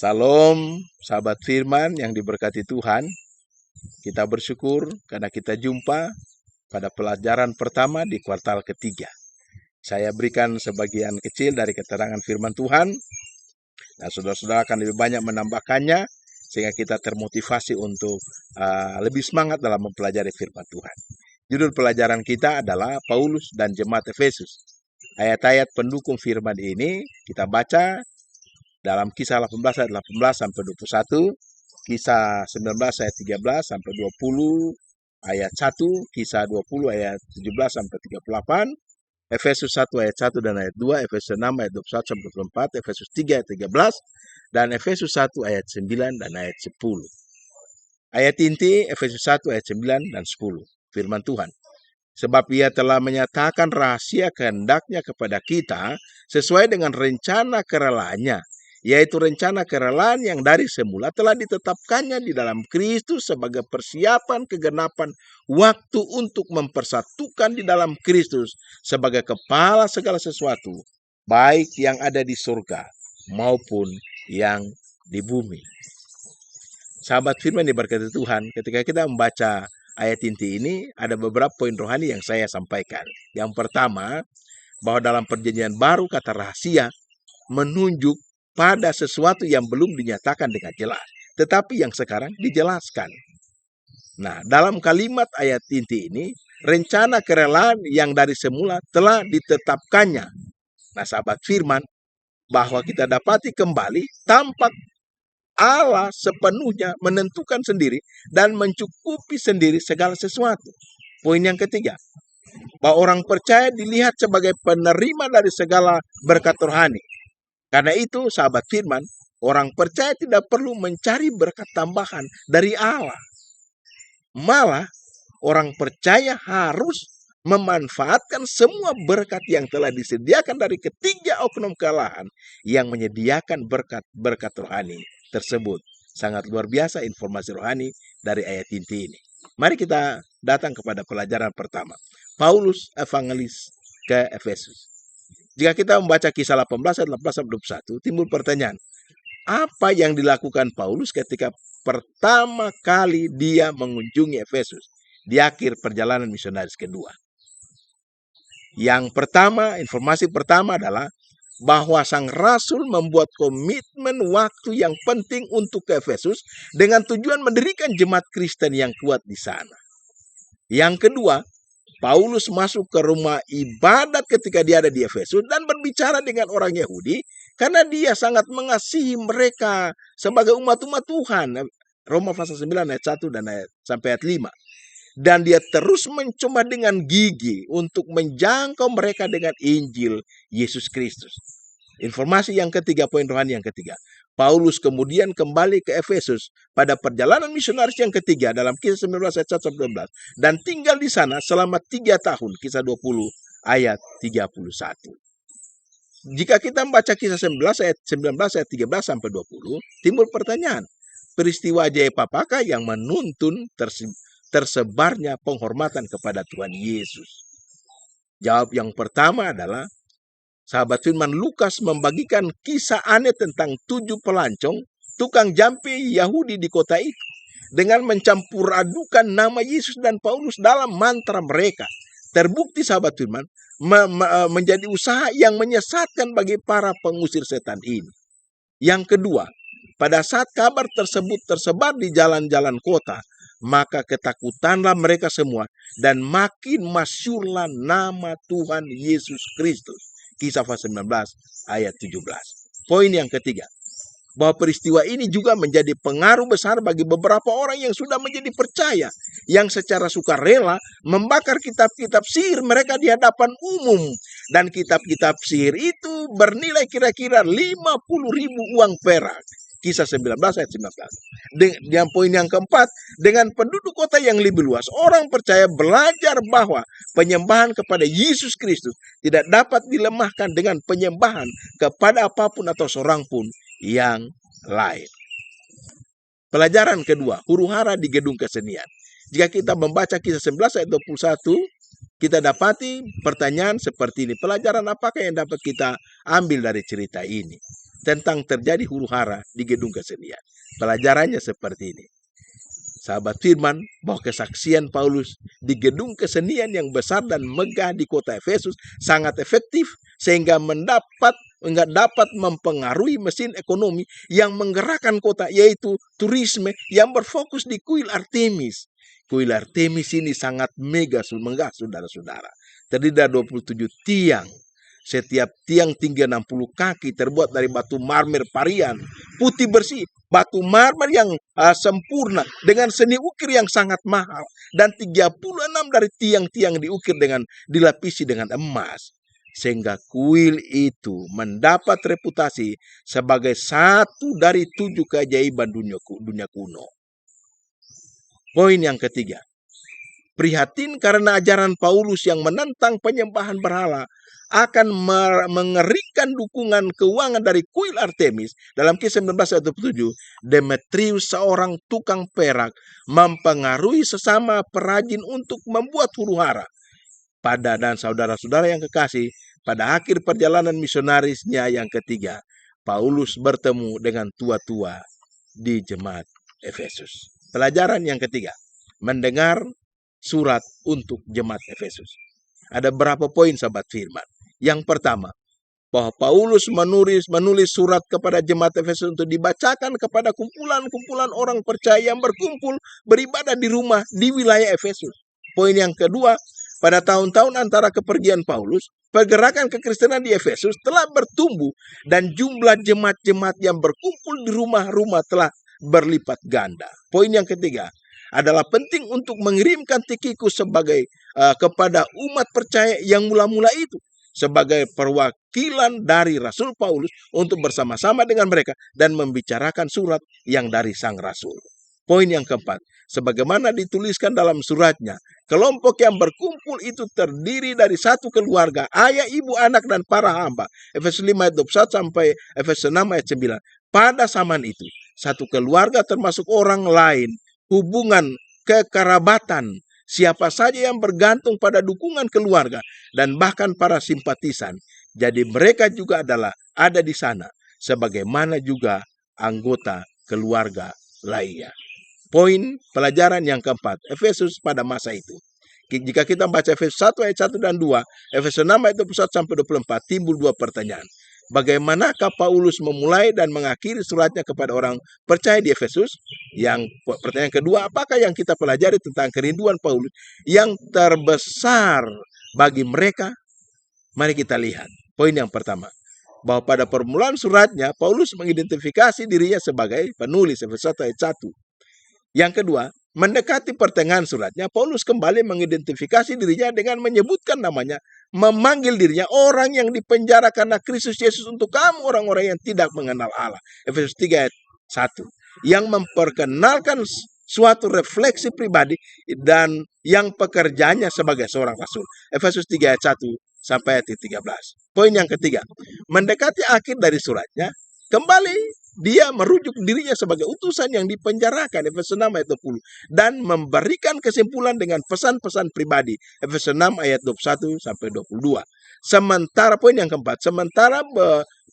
Salam, sahabat firman yang diberkati Tuhan. Kita bersyukur karena kita jumpa pada pelajaran pertama di kuartal ketiga. Saya berikan sebagian kecil dari keterangan firman Tuhan. Nah, saudara-saudara akan lebih banyak menambahkannya sehingga kita termotivasi untuk lebih semangat dalam mempelajari firman Tuhan. Judul pelajaran kita adalah Paulus dan Jemaat Efesus. Ayat-ayat pendukung firman ini kita baca dalam Kisah 18 ayat 18 sampai 21, Kisah 19 ayat 13 sampai 20 ayat 1, Kisah 20 ayat 17 sampai 38, Efesus 1 ayat 1 dan ayat 2, Efesus 6 ayat 21 sampai 24, Efesus 3 ayat 13, dan Efesus 1 ayat 9 dan ayat 10. Ayat inti Efesus 1 ayat 9 dan 10. Firman Tuhan. Sebab ia telah menyatakan rahasia kehendaknya kepada kita sesuai dengan rencana kerelaannya, yaitu rencana kerelaan yang dari semula telah ditetapkannya di dalam Kristus sebagai persiapan kegenapan waktu untuk mempersatukan di dalam Kristus sebagai kepala segala sesuatu, baik yang ada di surga maupun yang di bumi. Sahabat firman diberkati Tuhan, ketika kita membaca ayat inti ini, ada beberapa poin rohani yang saya sampaikan. Yang pertama, bahwa dalam perjanjian baru kata rahasia menunjuk pada sesuatu yang belum dinyatakan dengan jelas, tetapi yang sekarang dijelaskan. Nah, dalam kalimat ayat inti ini, rencana kerelaan yang dari semula telah ditetapkannya. Nah, sahabat firman, bahwa kita dapati kembali tampak Allah sepenuhnya menentukan sendiri dan mencukupi sendiri segala sesuatu. Poin yang ketiga, bahwa orang percaya dilihat sebagai penerima dari segala berkat rohani. Karena itu, sahabat firman, orang percaya tidak perlu mencari berkat tambahan dari Allah. Malah, orang percaya harus memanfaatkan semua berkat yang telah disediakan dari ketiga oknum kealahan yang menyediakan berkat rohani tersebut. Sangat luar biasa informasi rohani dari ayat inti ini. Mari kita datang kepada pelajaran pertama. Paulus evangelis ke Efesus. Jika kita membaca Kisah 18 ayat 18 sampai 21, timbul pertanyaan, apa yang dilakukan Paulus ketika pertama kali dia mengunjungi Efesus di akhir perjalanan misionaris kedua? Yang pertama, informasi pertama adalah bahwa sang rasul membuat komitmen waktu yang penting untuk ke Efesus dengan tujuan mendirikan jemaat Kristen yang kuat di sana. Yang kedua, Paulus masuk ke rumah ibadat ketika dia ada di Efesus dan berbicara dengan orang Yahudi karena dia sangat mengasihi mereka sebagai umat-umat Tuhan. Roma pasal 9 ayat 1 dan ayat sampai ayat 5. Dan dia terus mencoba dengan gigih untuk menjangkau mereka dengan Injil Yesus Kristus. Informasi yang ketiga, poin rohani yang ketiga. Paulus kemudian kembali ke Efesus pada perjalanan misionaris yang ketiga dalam Kisah 19 ayat 1 sampai 12 dan tinggal di sana selama 3 tahun, Kisah 20 ayat 31. Jika kita membaca Kisah 19 ayat 13 sampai 20, timbul pertanyaan, peristiwa ajaib apakah yang menuntun tersebarnya penghormatan kepada Tuhan Yesus? Jawab yang pertama adalah sahabat firman Lukas membagikan kisah aneh tentang 7 pelancong tukang jampi Yahudi di kota itu dengan mencampur adukan nama Yesus dan Paulus dalam mantra mereka. Terbukti sahabat firman menjadi usaha yang menyesatkan bagi para pengusir setan ini. Yang kedua, pada saat kabar tersebut tersebar di jalan-jalan kota, maka ketakutanlah mereka semua dan makin masyhurlah nama Tuhan Yesus Kristus. Kisah pasal 19 ayat 17. Poin yang ketiga, bahwa peristiwa ini juga menjadi pengaruh besar bagi beberapa orang yang sudah menjadi percaya, yang secara sukarela membakar kitab-kitab sihir mereka di hadapan umum. Dan kitab-kitab sihir itu bernilai kira-kira 50.000 uang perak. Kisah 19 ayat 19. Dan poin yang keempat, dengan penduduk kota yang lebih luas, orang percaya belajar bahwa penyembahan kepada Yesus Kristus tidak dapat dilemahkan dengan penyembahan kepada apapun atau seorang pun yang lain. Pelajaran kedua, huru-hara di gedung kesenian. Jika kita membaca Kisah 11 ayat 21, kita dapati pertanyaan seperti ini. Pelajaran apakah yang dapat kita ambil dari cerita ini? tentang terjadi huru-hara di gedung kesenian. Pelajarannya seperti ini. Sahabat firman, bahwa kesaksian Paulus di gedung kesenian yang besar dan megah di kota Efesus sangat efektif sehingga nggak dapat mempengaruhi mesin ekonomi yang menggerakkan kota, yaitu turisme yang berfokus di kuil Artemis. Kuil Artemis ini sangat megah, saudara-saudara. Terdiri dari 27 tiang. Setiap tiang tinggi 60 kaki, terbuat dari batu marmer Parian, putih bersih. Batu marmer yang sempurna dengan seni ukir yang sangat mahal. Dan 36 dari tiang-tiang diukir dilapisi dengan emas. Sehingga kuil itu mendapat reputasi sebagai satu dari 7 keajaiban dunia kuno. Poin yang ketiga. Prihatin karena ajaran Paulus yang menentang penyembahan berhala akan mengeringkan dukungan keuangan dari kuil Artemis. Dalam Kisah 19 ayat 27, Demetrius, seorang tukang perak, mempengaruhi sesama perajin untuk membuat huru-hara. Dan saudara-saudara yang kekasih, pada akhir perjalanan misionarisnya yang ketiga, Paulus bertemu dengan tua-tua di jemaat Efesus. Pelajaran yang ketiga, mendengar surat untuk jemaat Efesus. Ada berapa poin sahabat firman? Yang pertama, bahwa Paulus menulis surat kepada jemaat Efesus untuk dibacakan kepada kumpulan-kumpulan orang percaya yang berkumpul beribadah di rumah di wilayah Efesus. Poin yang kedua, pada tahun-tahun antara kepergian Paulus, pergerakan kekristenan di Efesus telah bertumbuh dan jumlah jemaat-jemaat yang berkumpul di rumah-rumah telah berlipat ganda. Poin yang ketiga adalah penting untuk mengirimkan Tikhikus kepada umat percaya yang mula-mula itu sebagai perwakilan dari Rasul Paulus untuk bersama-sama dengan mereka dan membicarakan surat yang dari sang Rasul. Poin yang keempat, sebagaimana dituliskan dalam suratnya, kelompok yang berkumpul itu terdiri dari satu keluarga, ayah, ibu, anak, dan para hamba. Efesus 5 ayat 21 sampai Efesus 6 ayat 9. Pada zaman itu, satu keluarga termasuk orang lain, hubungan kekerabatan, siapa saja yang bergantung pada dukungan keluarga dan bahkan para simpatisan. Jadi mereka juga ada di sana sebagaimana juga anggota keluarga lainnya. Poin pelajaran yang keempat, Efesus pada masa itu. Jika kita membaca Efesus 1 ayat 1 dan 2, Efesus 6 ayat 21 sampai 24, timbul dua pertanyaan. Bagaimanakah Paulus memulai dan mengakhiri suratnya kepada orang percaya di Efesus? Pertanyaan kedua, apakah yang kita pelajari tentang kerinduan Paulus yang terbesar bagi mereka? Mari kita lihat. Poin yang pertama, bahwa pada permulaan suratnya, Paulus mengidentifikasi dirinya sebagai penulis, Efesus 1 ayat 1. Yang kedua, mendekati pertengahan suratnya, Paulus kembali mengidentifikasi dirinya dengan menyebutkan namanya, memanggil dirinya orang yang dipenjara karena Kristus Yesus untuk kamu orang-orang yang tidak mengenal Allah. Efesus 3 ayat 1. Yang memperkenalkan suatu refleksi pribadi dan yang pekerjaannya sebagai seorang rasul. Efesus 3 ayat 1 sampai ayat 13. Poin yang ketiga, mendekati akhir dari suratnya, kembali dia merujuk dirinya sebagai utusan yang dipenjarakan, Efesus 6 ayat 20, dan memberikan kesimpulan dengan pesan-pesan pribadi, Efesus 6 ayat 21 sampai 22. Sementara poin yang keempat, sementara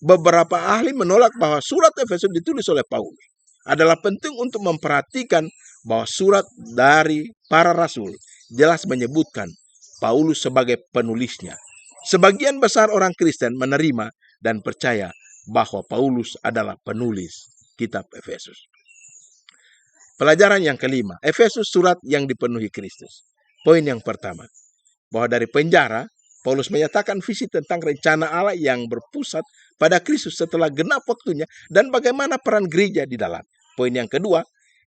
beberapa ahli menolak bahwa surat Efesus ditulis oleh Paulus, adalah penting untuk memperhatikan bahwa surat dari para rasul jelas menyebutkan Paulus sebagai penulisnya. Sebagian besar orang Kristen menerima dan percaya bahwa Paulus adalah penulis kitab Efesus. Pelajaran yang kelima, Efesus surat yang dipenuhi Kristus. Poin yang pertama, bahwa dari penjara, Paulus menyatakan visi tentang rencana Allah yang berpusat pada Kristus setelah genap waktunya dan bagaimana peran gereja di dalam. Poin yang kedua,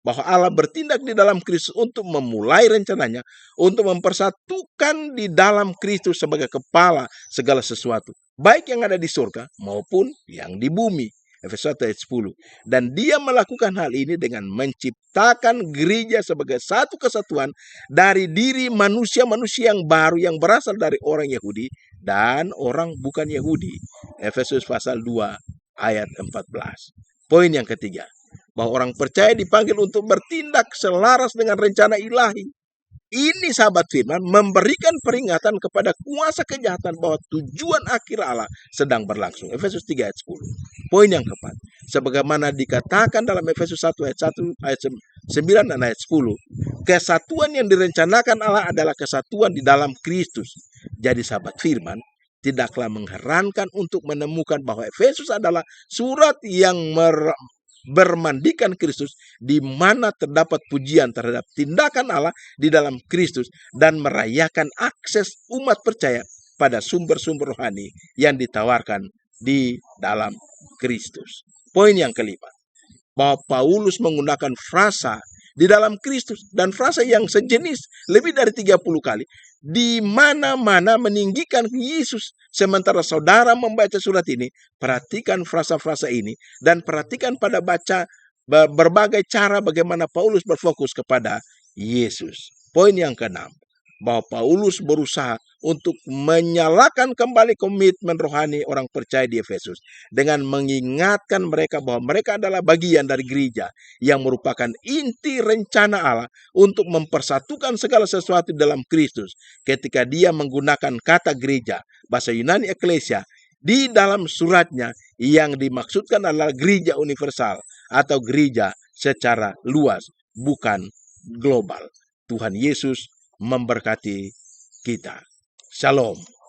bahwa Allah bertindak di dalam Kristus untuk memulai rencananya untuk mempersatukan di dalam Kristus sebagai kepala segala sesuatu, baik yang ada di surga maupun yang di bumi. Efesus 1 ayat 10. Dan dia melakukan hal ini dengan menciptakan gereja sebagai satu kesatuan dari diri manusia-manusia yang baru yang berasal dari orang Yahudi dan orang bukan Yahudi. Efesus pasal 2 ayat 14. Poin yang ketiga, bahwa orang percaya dipanggil untuk bertindak selaras dengan rencana ilahi. ini sahabat firman memberikan peringatan kepada kuasa kejahatan bahwa tujuan akhir Allah sedang berlangsung. Efesus 3 ayat 10. Poin yang keempat, sebagaimana dikatakan dalam Efesus 1 ayat 1, ayat 9 dan ayat 10, kesatuan yang direncanakan Allah adalah kesatuan di dalam Kristus. Jadi sahabat firman, tidaklah mengherankan untuk menemukan bahwa Efesus adalah surat yang bermandikan Kristus, di mana terdapat pujian terhadap tindakan Allah di dalam Kristus dan merayakan akses umat percaya pada sumber-sumber rohani yang ditawarkan di dalam Kristus. Poin yang kelima, bahwa Paulus menggunakan frasa di dalam Kristus dan frasa yang sejenis lebih dari 30 kali di mana-mana meninggikan Yesus. Sementara saudara membaca surat ini, perhatikan frasa-frasa ini dan perhatikan pada baca berbagai cara bagaimana Paulus berfokus kepada Yesus. Poin yang keenam, bahwa Paulus berusaha untuk menyalakan kembali komitmen rohani orang percaya di Efesus dengan mengingatkan mereka bahwa mereka adalah bagian dari gereja yang merupakan inti rencana Allah untuk mempersatukan segala sesuatu dalam Kristus. Ketika dia menggunakan kata gereja, bahasa Yunani eklesia, di dalam suratnya yang dimaksudkan adalah gereja universal atau gereja secara luas, bukan global. Tuhan Yesus memberkati kita. Shalom.